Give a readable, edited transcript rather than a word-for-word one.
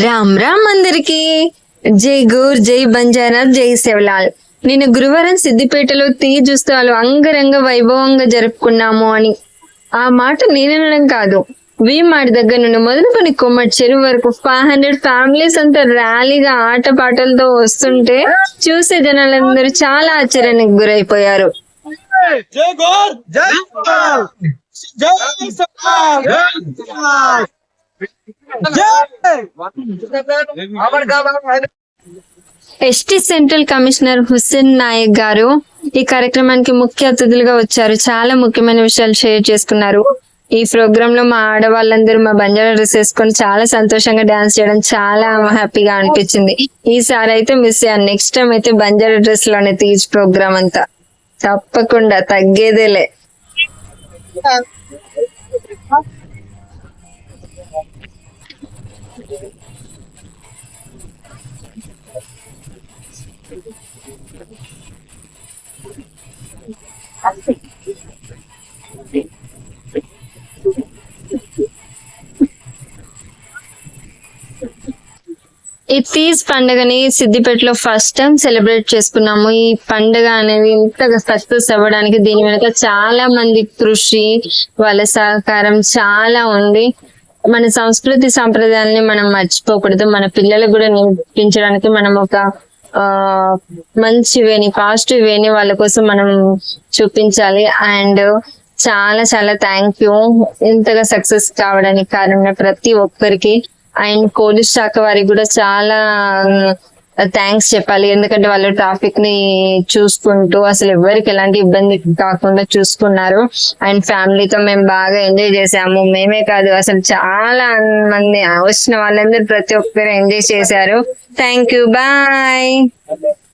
రామ్ రామ్ అందరికి. జై గోర్, జై బంజారా, జై శివలాల్. నిన్న గురువారం సిద్దిపేటలో తీజ్ ఉత్సవాలు అంగరంగ వైభవంగా జరుపుకున్నాము అని ఆ మాట నేననడం కాదు, వీమాడి దగ్గర నుండి మొదలుకొని కొమ్మటి చెరువు వరకు 500 ఫ్యామిలీస్ అంతా ర్యాలీగా ఆట పాటలతో వస్తుంటే చూసే జనాలందరూ చాలా ఆశ్చర్యానికి గురైపోయారు. ST central commissioner Hussain Naik గారు ఈ కార్యక్రమానికి ముఖ్య అతిథులుగా వచ్చారు. చాలా ముఖ్యమైన విషయాలు షేర్ చేసుకున్నారు. ఈ ప్రోగ్రామ్ లో మా ఆడవాళ్ళందరూ మా బంజారా డ్రెస్ వేసుకొని చాలా సంతోషంగా డాన్స్ చేయడం చాలా హ్యాపీగా అనిపించింది. ఈసారి అయితే మిస్ అయ్యాను. నెక్స్ట్ టైం అయితే బంజారా డ్రెస్ లోనే తీజ్ ప్రోగ్రామ్ అంతా తప్పకుండా తగ్గేదేలే. ఈ తీజ్ పండుగని సిద్దిపేటలో ఫస్ట్ టైం సెలబ్రేట్ చేసుకున్నాము. ఈ పండుగ అనేది ఇంతగా సక్సెస్ అవ్వడానికి దీని వెనుక చాలా మంది కృషి, వాళ్ళ సహకారం చాలా ఉంది. మన సంస్కృతి సంప్రదాయాలని మనం మర్చిపోకూడదు. మన పిల్లలకు కూడా నేర్పించడానికి మనం ఒక మంచి వేని, పాజిటివ్ వేని వాళ్ళ కోసం మనం చూపించాలి. అండ్ చాలా చాలా థ్యాంక్ యూ ఇంతగా సక్సెస్ కావడానికి కారణం ప్రతి ఒక్కరికి. అండ్ పోలీస్ శాఖ వారికి కూడా చాలా థ్యాంక్స్ చెప్పాలి. ఎందుకంటే వాళ్ళు ట్రాఫిక్ ని చూసుకుంటూ అసలు ఎవరికి ఎలాంటి ఇబ్బంది కాకుండా చూసుకున్నారు. అండ్ ఫ్యామిలీతో మేము బాగా ఎంజాయ్ చేసాము. మేమే కాదు, అసలు చాలా మంది వచ్చిన వాళ్ళందరూ ప్రతి ఒక్కరు ఎంజాయ్ చేశారు. Thank you, bye.